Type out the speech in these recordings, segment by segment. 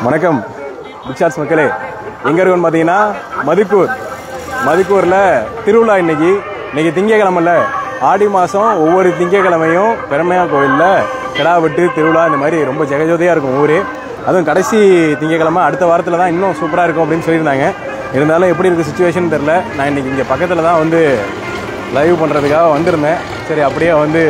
வணக்கம் பிக்ஷாட்ஸ் மக்களே, எங்கே இருக்குன்னு பார்த்தீங்கன்னா மதுக்கூரில் திருவிழா. இன்னைக்கு திங்கக்கிழமைல ஆடி மாதம் ஒவ்வொரு திங்கக்கிழமையும் பெருமையா கோயிலில் கிடா வெட்டு திருவிழா இந்த மாதிரி ரொம்ப ஜெகஜோதியாக இருக்கும் ஊர். அதுவும் கடைசி திங்கக்கிழமை அடுத்த வாரத்தில் தான் இன்னும் சூப்பராக இருக்கும் அப்படின்னு சொல்லியிருந்தாங்க. இருந்தாலும் எப்படி இருக்குது சுச்சுவேஷன் தெரில. நான் இன்றைக்கி இங்கே பக்கத்தில் தான் வந்து லைவ் பண்ணுறதுக்காக வந்திருந்தேன். சரி அப்படியே வந்து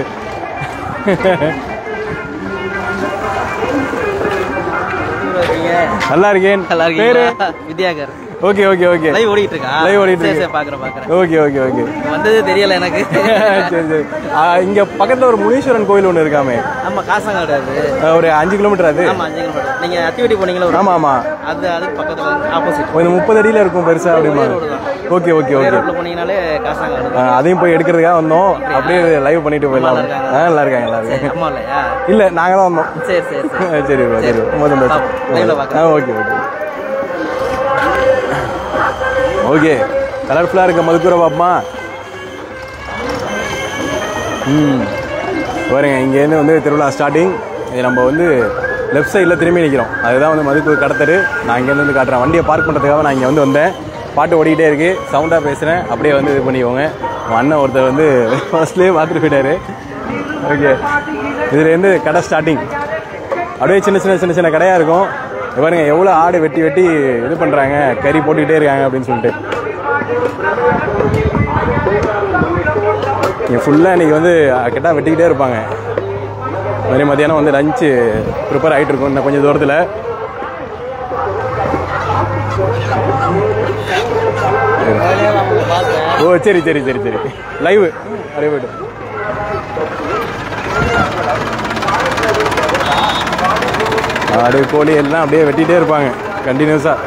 நல்லா இருக்கேன். பேரு Vidyakar. Okay okay okay. Live ஓடிட்டு இருக்கா? லைவ் ஓடிட்டு இருக்கு. சரி பாக்குறேன். Okay okay okay. வந்தது தெரியல எனக்கு. சரி சரி. இங்க பக்கத்துல ஒரு முனீஸ்வரன் கோயில் ஒன்று இருக்காமே. ஆமா, காசாங்காடு. அது ஒரு 5 கிலோமீட்டர். அது ஆமா 5 கிலோமீட்டர். நீங்க அத்திவட்டி போனீங்களா? ஆமா ஆமா. அதுக்கு பக்கத்துல ஆப்போசிட். ஒரு 30 அடியில இருக்கும் பெருசா அப்படிமா. Okay okay okay. ரோட்ல போனீங்கனாலே காசாங்காடு. அதையும் போய் எடுக்கிறதுக்காக வந்தோம். அப்படியே லைவ் பண்ணிட்டு போயிடலாம். நல்லா இருக்காங்க எல்லாரும். அம்மா இல்லையா? இல்ல நாங்க தான் வந்தோம். சரி சரி சரி சரி. ரொம்ப சந்தோஷம். லைவ்ல பாக்கலாம். Okay okay okay. கலர்ஃபுல்லாக இருக்க மதுக்கூரை பாப்பமா. பாருங்க, இங்கேருந்து வந்து திருவிழா ஸ்டார்டிங். இது நம்ம வந்து லெஃப்ட் சைடில் திரும்பி நிற்கிறோம். அதுதான் வந்து மதுக்கூர் கடத்தரு. நான் இங்கேருந்து வந்து காட்டுறேன். வண்டியை பார்க் பண்ணுறதுக்காக நான் இங்கே வந்து வந்தேன். பாட்டு ஓடிக்கிட்டே இருக்குது. சவுண்டாக பேசுகிறேன். அப்படியே வந்து இது பண்ணிக்கோங்க. அண்ணன் ஒருத்தர் வந்து ஃபர்ஸ்ட்லேயே பார்த்துட்டு போயிட்டாரு. ஓகே, இதுலேருந்து கடை ஸ்டார்டிங். அப்படியே சின்ன சின்ன சின்ன சின்ன கடையாக இருக்கும். பாருங்க எவ்வளோ ஆடு வெட்டி வெட்டி இது பண்ணுறாங்க, கறி போட்டுக்கிட்டே இருக்காங்க அப்படின்னு சொல்லிட்டு. இங்கே ஃபுல்லாக இன்றைக்கி வந்து கிட்டா வெட்டிக்கிட்டே இருப்பாங்க. மாதிரி மத்தியானம் வந்து லஞ்சு ப்ரிப்பேர் ஆகிட்டு இருக்கும் இன்னும் கொஞ்சம் தூரத்தில். ஓ சரி சரி சரி சரி. லைவ் அப்படியே போய்ட்டு ஆடு கோழி எல்லாம் அப்படியே வெட்டிகிட்டே இருப்பாங்க கண்டினியூஸாக.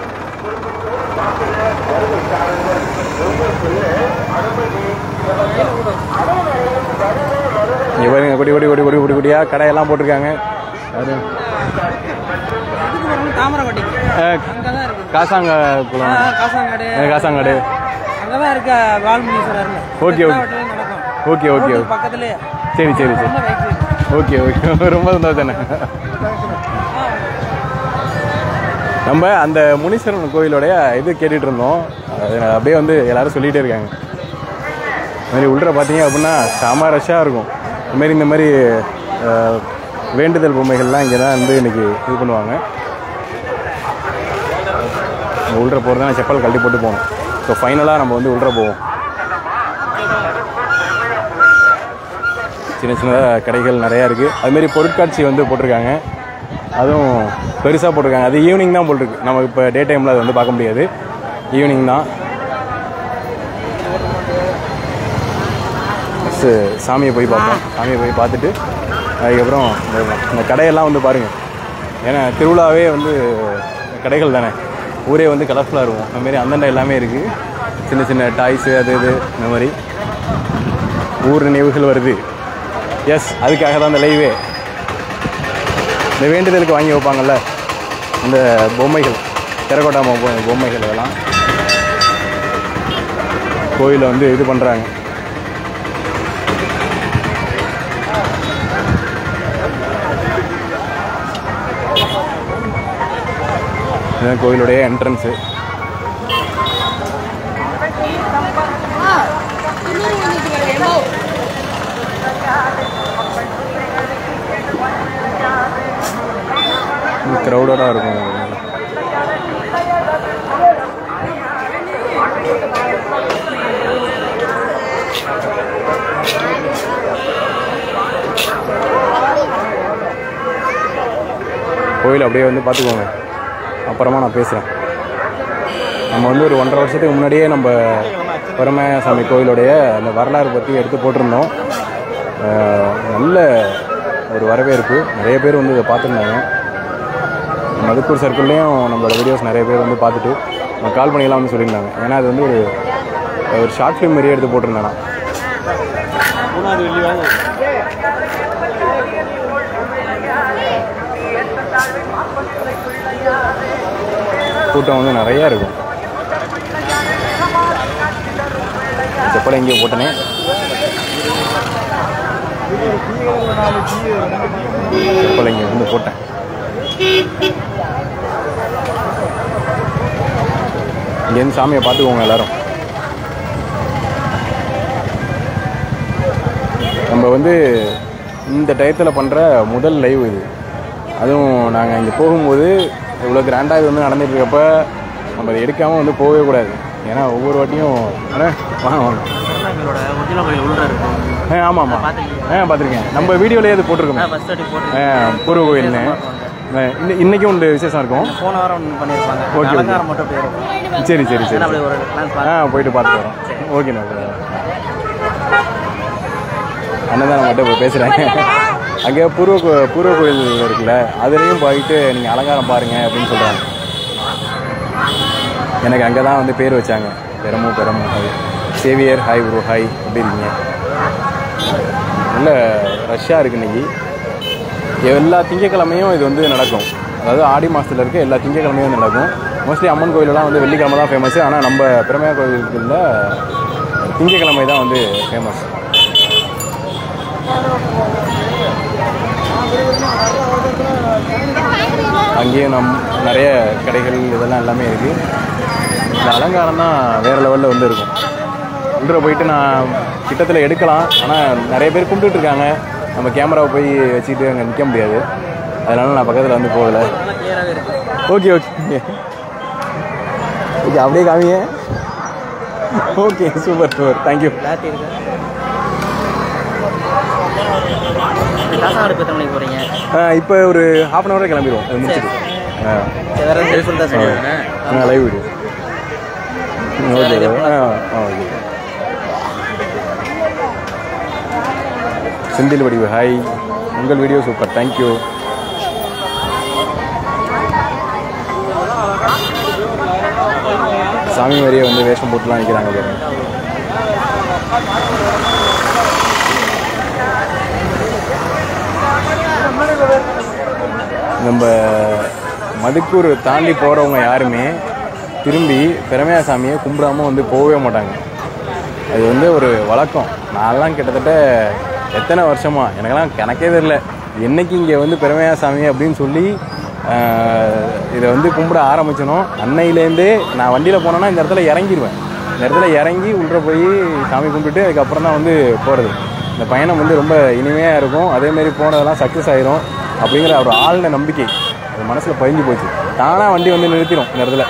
இங்கே பாருங்க, கொடி கொடி கொடி கொடி கொடி கொடியாக கடையெல்லாம் போட்டிருக்காங்க. Kasankulam. Kasankadu okay okay okay okay. சரி சரி சரி. Okay okay. ரொம்ப சந்தோஷம். நம்ம அந்த முனீஸ்வரன் கோயிலோடைய இது கேட்டுட்டு இருந்தோம். அப்படியே வந்து எல்லாரும் சொல்லிகிட்டே இருக்காங்க. இதுமாதிரி உள்ள பார்த்தீங்க அப்படின்னா செம ரஷ்ஷாக இருக்கும். இதுமாரி இந்த மாதிரி வேண்டுதல் பொம்மைகள்லாம் இங்கே தான் வந்து இன்றைக்கி இது பண்ணுவாங்க. உள்ள போகிறதுனா செப்பல் கழட்டி போட்டு போகணும். ஸோ ஃபைனலாக நம்ம வந்து உள்ள போவோம். சின்ன சின்ன கடைகள் நிறையா இருக்குது. அதுமாரி பொருட்காட்சி வந்து போட்டிருக்காங்க. அதுவும் பெருசாக போட்டிருக்காங்க. அது ஈவினிங் தான் போட்டிருக்கு. நம்ம இப்போ டே டைமில் அது வந்து பார்க்க முடியாது. ஈவினிங் தான். சாமியை போய் பார்ப்போம். சாமியை போய் பார்த்துட்டு அதுக்கப்புறம் இந்த கடையெல்லாம் வந்து பாருங்கள். ஏன்னா திருவிழாவே வந்து கடைகள் தானே, ஊரே வந்து கலர்ஃபுல்லாக இருக்கும். அதுமாரி அந்தண்டை எல்லாமே இருக்குது. சின்ன சின்ன டாய்ஸு அது இது இந்த மாதிரி ஊர் நினைவுகள் வருது. எஸ், அதுக்காக தான் இந்த லைவே. இந்த வேண்டுதலுக்கு வாங்கி வைப்பாங்கள்ல இந்த பொம்மைகள், டெரகோட்டா பொம்மைகள் இதெல்லாம் கோயிலில் வந்து இது பண்ணுறாங்க. இதுதான் கோயிலுடைய என்ட்ரன்ஸு. க்ரௌடடாக இருக்கும். கோயில் அப்படியே வந்து பார்த்துக்கோங்க. அப்புறமா நான் பேசுகிறேன். நம்ம வந்து ஒரு 1.5 வருஷத்துக்கு முன்னாடியே நம்ம பரமசாமி கோயிலுடைய அந்த வரலாறு பற்றி எடுத்து போட்டிருந்தோம். நல்ல ஒரு வரவேற்பு. நிறைய பேர் வந்து இதை பார்த்துருந்தாங்க. மதுக்கூர் சர்க்கிள்லேயும் நம்மளோட வீடியோஸ் நிறைய பேர் வந்து பார்த்துட்டு கால் பண்ணிலாம் வந்து சொல்லியிருந்தாங்க. ஏன்னா அது வந்து ஒரு ஷார்ட் ஃபிலிம் மாதிரியே எடுத்து போட்டிருந்தேன் நான். கூட்டம் வந்து நிறையா இருக்கும். செப்பலை எங்கேயோ போட்டனே. செப்பலை இங்கே வந்து போட்டேன். இங்கேருந்து சாமியை பார்த்துக்கோங்க எல்லோரும். நம்ம வந்து இந்த டயத்தில் பண்ணுற முதல் லைவ் இது. அதுவும் நாங்கள் இங்கே போகும்போது இவ்வளோ கிராண்டாக இது வந்து நடந்துட்டு இருக்கப்ப நம்ம அதை எடுக்காமல் வந்து போகவே கூடாது. ஏன்னா ஒவ்வொரு வாட்டியும் வாங்க வாங்க. ஆமாம் ஆமாம் பார்த்துருக்கேன். நம்ம வீடியோலேயே அது போட்டிருக்கோம். பூர்வ கோயில்னு இன்னைக்கும் உண்டு விசேஷம் இருக்கும். போன வாரம் பண்ணியிருப்பாங்க. ஓகே அலங்காரம் மட்டும் போயிருக்கும். சரி சரி சரி போயிட்டு பார்த்துட்டு வரோம். ஓகேண்ணா. அண்ணன் தான் மட்டும் இப்போ பேசுகிறாங்க. அங்கே பூர்வ கோயில் இருக்குல்ல, அதுலேயும் போயிட்டு நீங்கள் அலங்காரம் பாருங்கள் அப்படின்னு சொல்கிறாங்க. எனக்கு அங்கே தான் வந்து பேர் வச்சாங்க. பெரமும் hi Xavier hi bro hi எப்படி இருக்கீங்க? நல்ல ரஷ்ஷாக இருக்குது இன்றைக்கி. எல்லா திங்கக்கிழமையும் இது வந்து நடக்கும். அதாவது ஆடி மாதத்தில் இருக்க எல்லா திங்கக்கிழமையும் வந்து நடக்கும். மோஸ்ட்லி அம்மன் கோயிலெலாம் வந்து வெள்ளிக்கிழமை தான் ஃபேமஸ். ஆனால் நம்ம பிரமையா கோயிலுக்குள்ள திங்கக்கிழமை தான் வந்து ஃபேமஸ். அங்கேயும் நிறைய கடைகள் இதெல்லாம் எல்லாமே இருக்குது. இந்த அலங்காரம் தான் வேறு லெவலில் வந்து இருக்கும். உள்ளே போயிட்டு நான் கிட்டத்தில் எடுக்கலாம். ஆனால் நிறைய பேர் கும்பிட்டுருக்காங்க. நம்ம கேமராவை போய் வச்சுக்கிட்டு அங்கே நிற்க முடியாது. அதனால நான் பக்கத்தில் வந்து போகலை. ஓகே அப்படியே காமிங்க. Okay super thank you. இப்போ ஒரு ½ அன் ஹவரில் கிளம்பிடுவோம். அது முடிச்சுட்டு live video. Okay okay. Senthil வடிவு ஹாய். உங்கள் வீடியோ சூப்பர் தேங்க்யூ. சாமி மாதிரியே வந்து வேஷம் போட்டுலாம் நிற்கிறாங்க பாருங்க. நம்ம மதுக்கூர் தாண்டி போகிறவங்க யாருமே திரும்பி பிரமையா சாமியை கும்பிடாமல் வந்து போகவே மாட்டாங்க. அது வந்து ஒரு வழக்கம். நான்லாம் கிட்டத்தட்ட எத்தனை வருஷமா எனக்கெல்லாம் கணக்கே தெரியல என்னைக்கு இங்கே வந்து பிரமையா சாமி அப்படின்னு சொல்லி இதை வந்து கும்பிட ஆரம்பிச்சனோ அன்னையிலேருந்தே நான் வண்டியில் போனேன்னா இந்த இடத்துல இறங்கிடுவேன். இந்த இடத்துல இறங்கி உள்ளே போய் சாமி கும்பிட்டுட்டு அதுக்கப்புறம் தான் வந்து போகிறது. இந்த பயணம் வந்து ரொம்ப இனிமையாக இருக்கும். அதேமாரி போனதெல்லாம் சக்ஸஸ் ஆகிரும் அப்படிங்கிற ஒரு ஆழ்ந்த நம்பிக்கை அது மனசில் பதிஞ்சு போச்சு. தானாக வண்டி வந்து நிறுத்திடும் இந்த இடத்துல.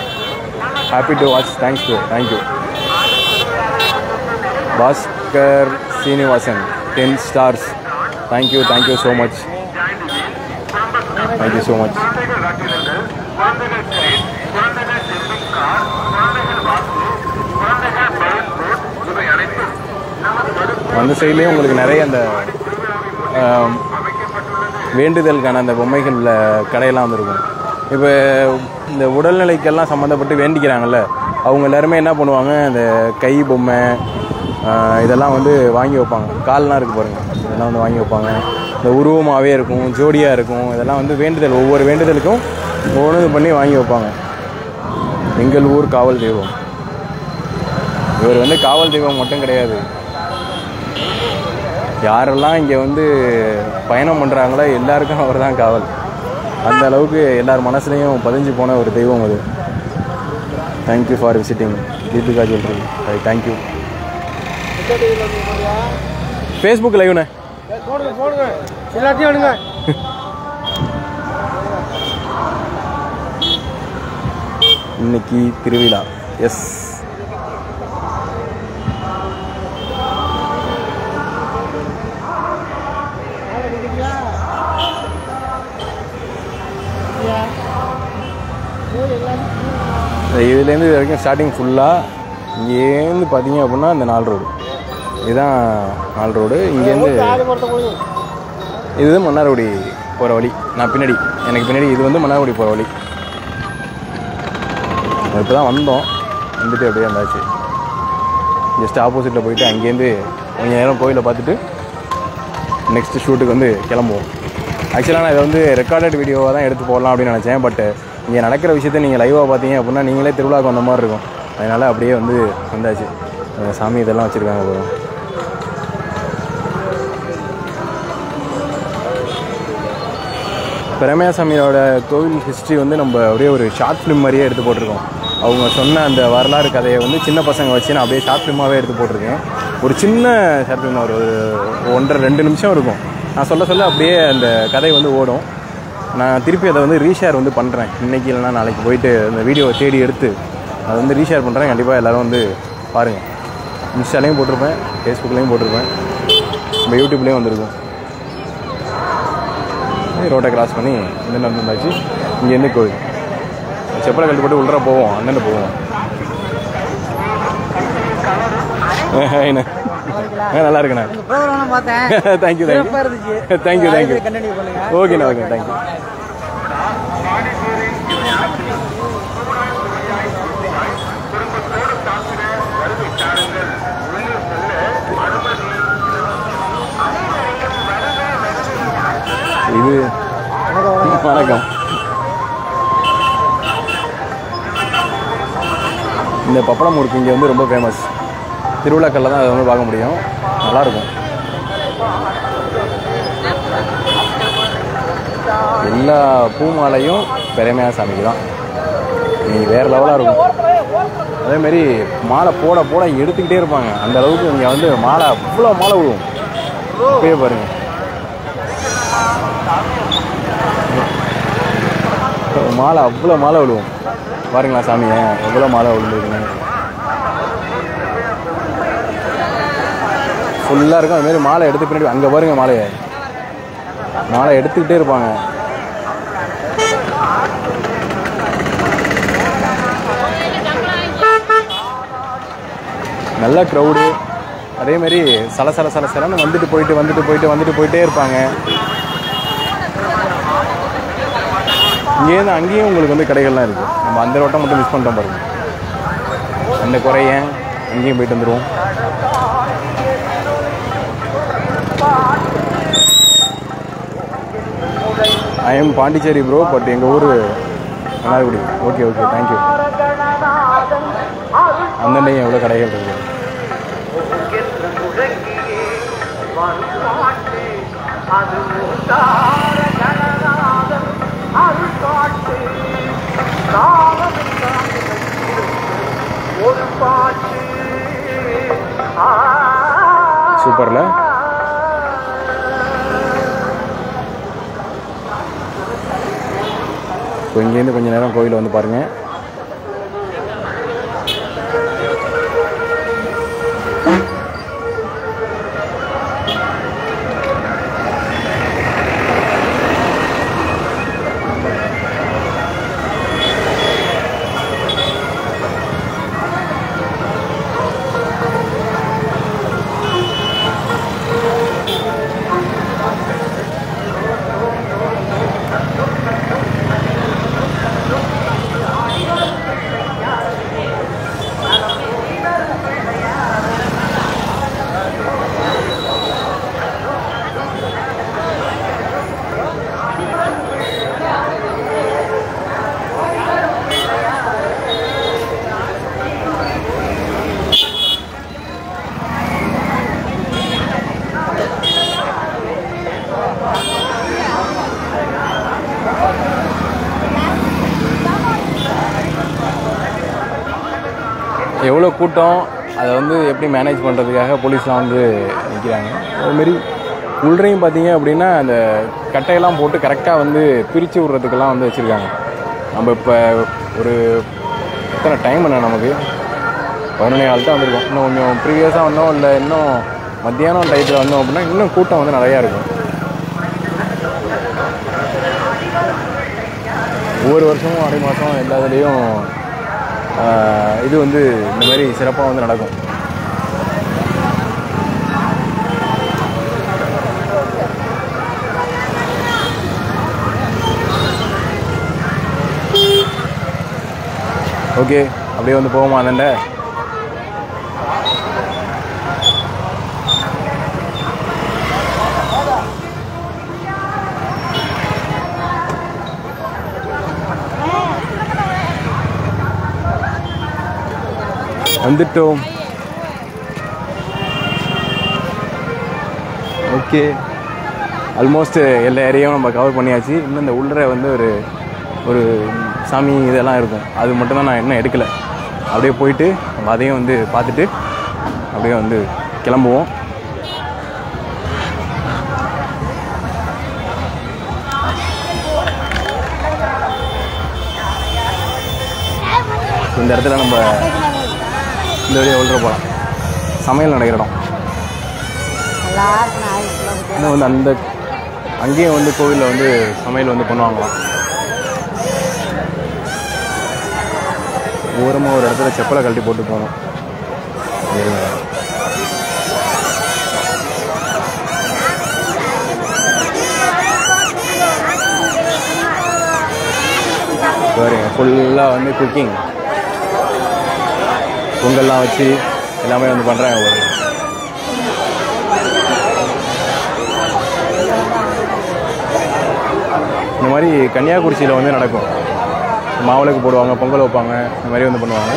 Happy to watch. Thank you. Bhaskar Srinivasan 10 stars. Thank you so much. Thank you so much. அந்த சைட்லேயும் உங்களுக்கு நிறைய அந்த வேண்டுதலுக்கான அந்த பொம்மைகள் கடையெல்லாம் வந்துருக்கும். இப்போ இந்த உடல்நிலைக்கெல்லாம் சம்மந்தப்பட்டு வேண்டிக்கிறாங்கல்ல, அவங்க எல்லாருமே என்ன பண்ணுவாங்க, இந்த கை பொம்மை இதெல்லாம் வந்து வாங்கி வைப்பாங்க. கால்லாம் இருக்குது பாருங்கள், இதெல்லாம் வந்து வாங்கி வைப்பாங்க. இந்த உருவமாகவே இருக்கும், ஜோடியாக இருக்கும். இதெல்லாம் வந்து வேண்டுதல், ஒவ்வொரு வேண்டுதலுக்கும் ஒவ்வொன்று பண்ணி வாங்கி வைப்பாங்க. எங்கள் ஊர் காவல் தெய்வம். இவர் வந்து காவல் தெய்வம் மட்டும் கிடையாது, யாரெல்லாம் இங்கே வந்து பயணம் பண்ணுறாங்களோ எல்லாருக்கும் அவர் தான் காவல். அந்த அளவுக்கு எல்லார் மனசுலையும் பதிஞ்சு போன ஒரு தெய்வம் அது. Thank you for visiting Deepika jewellery. Thank you. Facebook லைவ்ண்ணே எல்லாத்தையும் இன்னைக்கு திருவிழா. எஸ், இதுலேருந்து இது வரைக்கும் ஸ்டார்டிங் ஃபுல்லாக இங்கேருந்து பார்த்தீங்க அப்படின்னா இந்த 4 ரோடு, இதுதான் 4 ரோடு. இங்கேருந்து இது மன்னார்குடி போகிற வழி. நான் பின்னாடி, எனக்கு பின்னாடி இது வந்து மன்னார்குடி போகிற வழி. இப்போ தான் வந்துட்டு அப்படியே வந்தாச்சு. ஜஸ்ட் ஆப்போசிட்டில் போயிட்டு அங்கேருந்து கொஞ்சம் நேரம் கோயிலை பார்த்துட்டு நெக்ஸ்ட்டு ஷூட்டுக்கு வந்து கிளம்புவோம். ஆக்சுவலாக நான் இதை வந்து ரெக்கார்டட் வீடியோவாக தான் எடுத்து போடலாம் அப்படின்னு நினச்சேன். பட் இங்கே நடக்கிற விஷயத்த நீங்கள் லைவாக பார்த்தீங்க அப்படின்னா நீங்களே திருவிழாவுக்கு வந்த மாதிரி இருக்கும். அதனால் அப்படியே வந்து வந்தாச்சு. சாமி இதெல்லாம் வச்சுருக்காங்க போதும். பிரமேயசாமியோட கோவில் ஹிஸ்ட்ரி வந்து நம்ம அப்படியே ஒரு ஷார்ட் ஃபிலிம் மாதிரியே எடுத்து போட்டிருக்கோம். அவங்க சொன்ன அந்த வரலாறு கதையை வந்து சின்ன பசங்க வச்சு நான் அப்படியே ஷார்ட் ஃபிலிமாகவே எடுத்து போட்டிருக்கேன். ஒரு சின்ன ஷார்ட் ஃபிலிம் ஒரு 1.5-2 நிமிஷம் இருக்கும். நான் சொல்ல அப்படியே அந்த கதை வந்து ஓடும். நான் திருப்பி அதை வந்து ரீஷேர் வந்து பண்ணுறேன். இன்றைக்கி இல்லைனா நாளைக்கு போயிட்டு அந்த வீடியோவை தேடி எடுத்து அதை வந்து ரீஷேர் பண்ணுறேன். கண்டிப்பாக எல்லோரும் வந்து பாருங்கள். இன்ஸ்டாலையும் போட்டிருப்பேன், ஃபேஸ்புக்லேயும் போட்டிருப்பேன், நம்ம யூடியூப்லேயும் வந்துருக்கும். ரோட்டை கிராஸ் பண்ணி இந்த நடந்தாச்சு. இங்கேருந்து கோவில் செப்பலை கழட்டி போட்டு உள்ளே போவோம். அண்ணன் போவோம். நல்லா இருக்குண்ணா. Thank you thank you thank you. ஓகேண்ணா ஓகே தேங்க்யூ. இது வணக்கம். இந்த பப்படம் முறுக்கு இங்கே வந்து ரொம்ப ஃபேமஸ். திருவிழாக்களில் தான் அதை வந்து பார்க்க முடியும். நல்லாயிருக்கும். எல்லா பூ மாலையும் பிரமேயசாமிக்கு தான். நீங்கள் வேறு லெவலாக இருக்கும். அதேமாரி மாலை போட போட எடுத்துக்கிட்டே இருப்பாங்க. அந்த அளவுக்கு இங்கே வந்து மாலை அவ்வளோ மாலை விழுவும். இப்பயே பாருங்கள், மாலை அவ்வளோ மாலை விழுவும். பாருங்களா சாமியை எவ்வளோ மாலை விழுந்துருக்குங்க. ஃபுல்லாக இருக்கும். அதுமாரி மாலை எடுத்து பின்னாடி அங்கே பாருங்கள், மாலை எடுத்துக்கிட்டே இருப்பாங்க. நல்ல க்ரௌடு. அதேமாரி சலன்னு வந்துட்டு போயிட்டே இருப்பாங்க. இங்கேருந்து அங்கேயும் உங்களுக்கு வந்து கடைகள்லாம் இருக்குது. நம்ம அந்த ரோட்டை மட்டும் மிஸ் பண்ணிட்டோம் பாருங்க. அந்த குறைய அங்கேயும் போயிட்டு வந்துடுவோம். I am Pondicherry bro, but எங்கள் ஊர் மன்னார்குடி. Okay thank you. அந்தண்டையும் எவ்வளோ கடைகள் இருக்குது. சூப்பர்ல. இப்போ இங்கேருந்து கொஞ்சம் நேரம் கோயிலை வந்து பாருங்கள். எவ்வளோ கூட்டம், அதை வந்து எப்படி மேனேஜ் பண்ணுறதுக்காக போலீஸ்லாம் வந்து நிற்கிறாங்க. அதுமாரி உள்ளரையும் பார்த்தீங்க அப்படின்னா அந்த கட்டையெல்லாம் போட்டு கரெக்டாக வந்து பிரித்து விட்றதுக்கெல்லாம் வந்து வச்சுருக்காங்க. நம்ம இப்போ ஒரு எத்தனை டைம் என்ன நமக்கு 11:15 தான் வந்திருக்கோம். இன்னும் கொஞ்சம் ப்ரீவியஸாக வந்தோம், இல்லை இன்னும் மத்தியானம் டைத்தில் வந்தோம் அப்படின்னா இன்னும் கூட்டம் வந்து நிறையா இருக்கும். ஒவ்வொரு வருஷமும் ஆடி மாதம் எல்லா இதுலேயும் இது வந்து இந்த மாதிரி சிறப்பாக வந்து நடக்கும். ஓகே, அப்படியே வந்து போவோமா அண்ணன்ட? வந்துட்டோம். ஓகே, ஆல்மோஸ்ட் எல்லா ஏரியாவும் நம்ம கவர் பண்ணியாச்சு. இன்னும் இந்த உள்ளே வந்து ஒரு சாமி இதெல்லாம் இருக்கும், அது மட்டும்தான் நான் இன்னும் எடுக்கலை. அப்படியே போயிட்டு நம்ம அதையும் வந்து பார்த்துட்டு அப்படியே வந்து கிளம்புவோம். இந்த இடத்துல நம்ம இந்த வழியாக உள்ள போகலாம். சமையல் நடக்கிற இடம் இன்னும் வந்து அந்த அங்கேயும் வந்து கோவிலில் வந்து சமையல் வந்து பண்ணுவாங்களாம். ஓரமாக ஒரு இடத்துல செப்பலை கழட்டி போட்டு போகணும். பாருங்க, ஃபுல்லாக வந்து குக்கிங், பொங்கல்லாம் வச்சு எல்லாமே வந்து பண்ணுறாங்க. இந்த மாதிரி கன்னியாகுமரியில் வந்து நடக்கும். மாவிளக்கு போடுவாங்க, பொங்கல் வைப்பாங்க, இந்த மாதிரி வந்து பண்ணுவாங்க.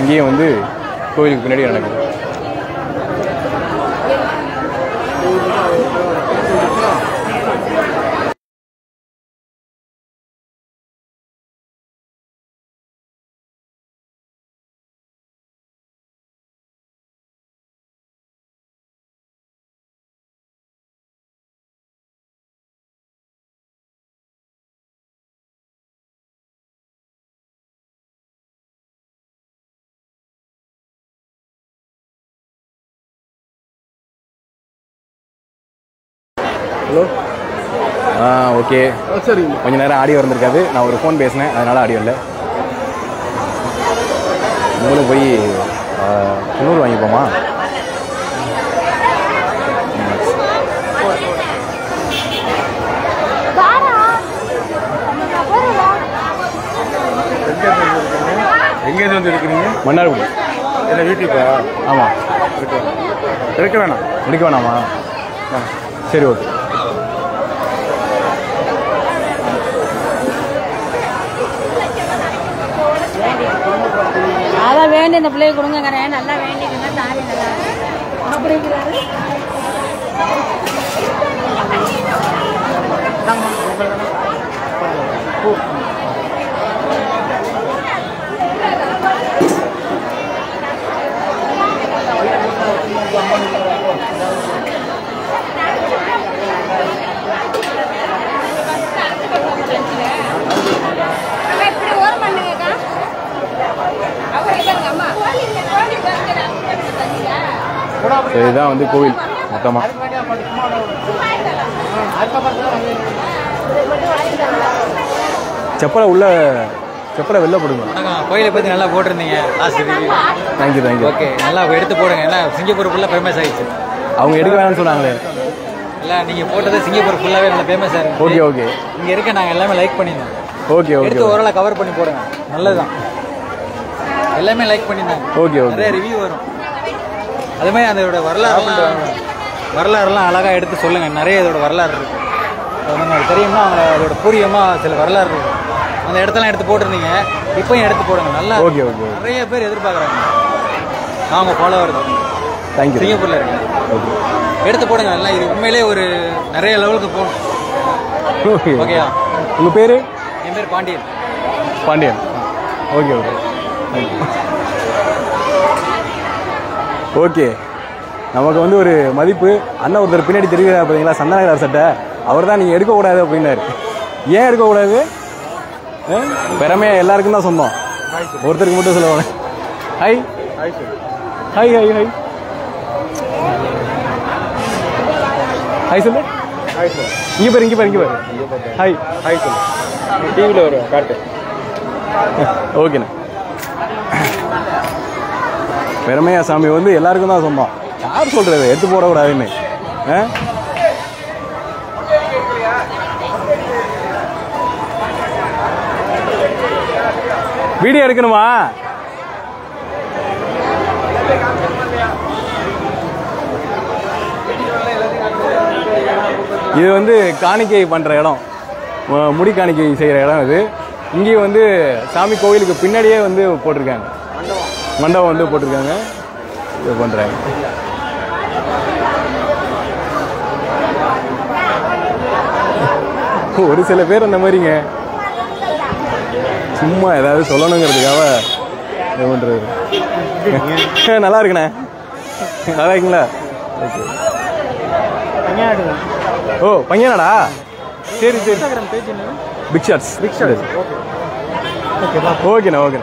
இங்கேயும் வந்து கோவிலுக்கு பின்னாடி நடக்குது. ஹலோ, ஓகே, சரி. கொஞ்ச நேரம் ஆடியோ இருந்திருக்காது, நான் ஒரு ஃபோன் பேசினேன், அதனால் ஆடியோ இல்லை. மூலம் போய் 90 வாங்கிப்போமா? எங்கேருந்து வந்து எடுக்கிறீங்க? மன்னார்குடி. என்ன வீட்டுக்கா? ஆமாம். எடுக்க வேணாம். எடுக்க வேணாமா? சரி, ஓகே. அதான் வேண்டி இந்த பிள்ளைய கொடுங்கங்கிறேன். நல்லா வேண்டிக்கங்க, சாமி நல்லா அப்படிங்கிறாரு. இதுதான் வந்து கோவில் மொத்தமாக. செப்பலை வெளில போடுங்க. கோயிலை பற்றி நல்லா போட்டிருந்தீங்க. தேங்க்யூ. ஓகே, நல்லா எடுத்து போடுங்க. ஏன்னா சிங்கப்பூர் ஃபுல்லாக ஃபேமஸ் ஆகிடுச்சு. அவங்க எடுக்க வேணாம்னு சொன்னாங்களே. இல்லை, நீங்கள் போட்டது சிங்கப்பூர் ஃபுல்லாகவே நல்லா ஃபேமஸ் ஆகிருக்கு. ஓகே. இங்கே இருக்க நாங்கள் எல்லாமே லைக் பண்ணியிருந்தோம். ஓகே. எடுத்து ஓரளவு கவர் பண்ணி போடுங்க, நல்லதுதான். எல்லாமே லைக் பண்ணியிருந்தாங்க. ஓகே. நிறைய ரிவ்யூ வரும். அது மாதிரி அதோட வரலாறுலாம் அழகாக எடுத்து சொல்லுங்கள். நிறைய இதோட வரலாறு இருக்குது. அது உங்களுக்கு தெரியுமா? அதோட பூர்வமாக சில வரலாறு இருக்குது. அந்த இடத்தெல்லாம் எடுத்து போட்டிருந்தீங்க, இப்போயும் எடுத்து போடுங்க. நல்லா ஓகே. நிறைய பேர் எதிர்பார்க்குறாங்க. அவங்க ஃபாலோவர் தான். தேங்க்யூ. சிங்கப்பூரில் இருக்கேன். ஓகே, எடுத்து போடுங்க. நல்லா இது உண்மையிலே ஒரு நிறைய லெவலுக்கு போகணும். ஓகேயா? உங்கள் பேர்? என் பேர் பாண்டியன். ஓகே. ஓகே, நமக்கு வந்து ஒரு மதிப்பு. அண்ணன் ஒருத்தர் பின்னாடி தெரிவிக்கிறார் பார்த்தீங்களா, சந்தனகரார் சட்டை, அவர் தான் நீங்கள் எடுக்கக்கூடாது அப்படின்னாரு. ஏன் எடுக்கக்கூடாது? பெருமையாக எல்லாருக்கும் தான் சொந்தம், ஒருத்தருக்கு மட்டும் சொல்லுவாங்க. ஹாய் சொல்லு. இங்கே பாரு. ஹாய் சொல்லு. டிவியில் வரும், காட்டு. ஓகேண்ணா. பெருமையா சாமி வந்து எல்லாருக்கும் தான் சொந்தம். யார் சொல்றது எடுத்து போடக்கூடாதுன்னு? வீடியோ எடுக்கணுமா? இது வந்து காணிக்கை பண்ற இடம், முடி காணிக்கை செய்யற இடம் இது. இங்கேயும் வந்து சாமி கோவிலுக்கு பின்னாடியே வந்து போட்டிருக்காங்க, மண்டபம் வந்து போட்டிருக்காங்க. இது பண்ணுறாங்க. ஒரு சில பேர் அந்த மாதிரிங்க சும்மா ஏதாவது சொல்லணுங்கிறதுக்காக இது பண்ணுறது. நல்லா இருக்குண்ணே, நல்லா இருக்குங்களா? ஓகே. ஓ பையனாடா, சரி சரி. Big shots. ஓகேண்ணா ஓகேண்ணா ஓகே.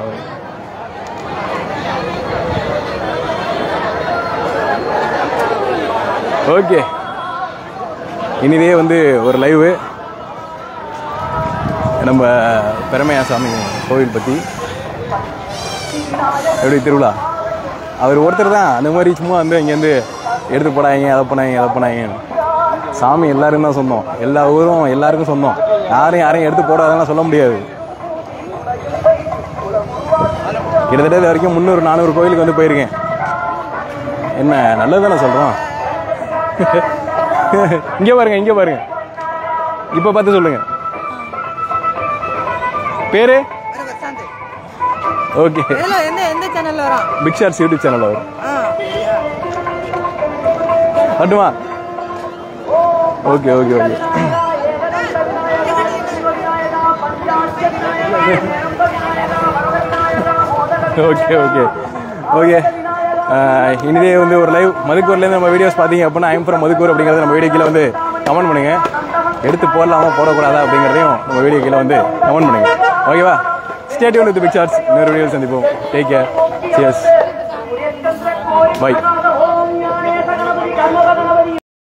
ஓகே, இனிதே வந்து ஒரு லைவு நம்ம பெருமையாசாமி கோவில் பற்றி. எப்படி திருவிழா? அவர் ஒருத்தர் தான் அந்த மாதிரி சும்மா வந்து இங்கேருந்து எடுத்து போடாங்க, அதை போனாங்கன்னு. சாமி எல்லாருக்கும் தான் சொந்தம், எல்லா ஊரும் எல்லாருக்கும் சொந்தம். யாரையும் எடுத்து போடாதெல்லாம் சொல்ல முடியாது. கிட்டத்தட்ட இது வரைக்கும் 300-400 கோயிலுக்கு வந்து போயிருக்கேன். என்ன நல்லது தானே சொல்கிறோம். இங்கே பாருங்க, இப்போ பார்த்து சொல்லுங்க பேரு. ஓகே, எந்த சேனல்ல வரும்? பிக் ஷாட்ஸ் யூடியூப் சேனல்ல வரும். மட்டுமா? ஓகே. இனிதே வந்து ஒரு லைவ் மதுக்கூர்லேருந்து நம்ம வீடியோஸ் பார்த்தீங்க அப்படின்னா ஐம் ஃப்ரம் மதுக்கூர் அப்படிங்கிறத நம்ம வீடியோ கீழே வந்து கமெண்ட் பண்ணுங்க. எடுத்து போடலாமா போடக்கூடாதா அப்படிங்கிறதையும் நம்ம வீடியோ கீழே வந்து கமெண்ட் பண்ணுங்க. ஓகேவா? Stay tuned with big shots. இன்னொரு வீடியோ சந்திப்போம். Take care. சியர்ஸ். பை.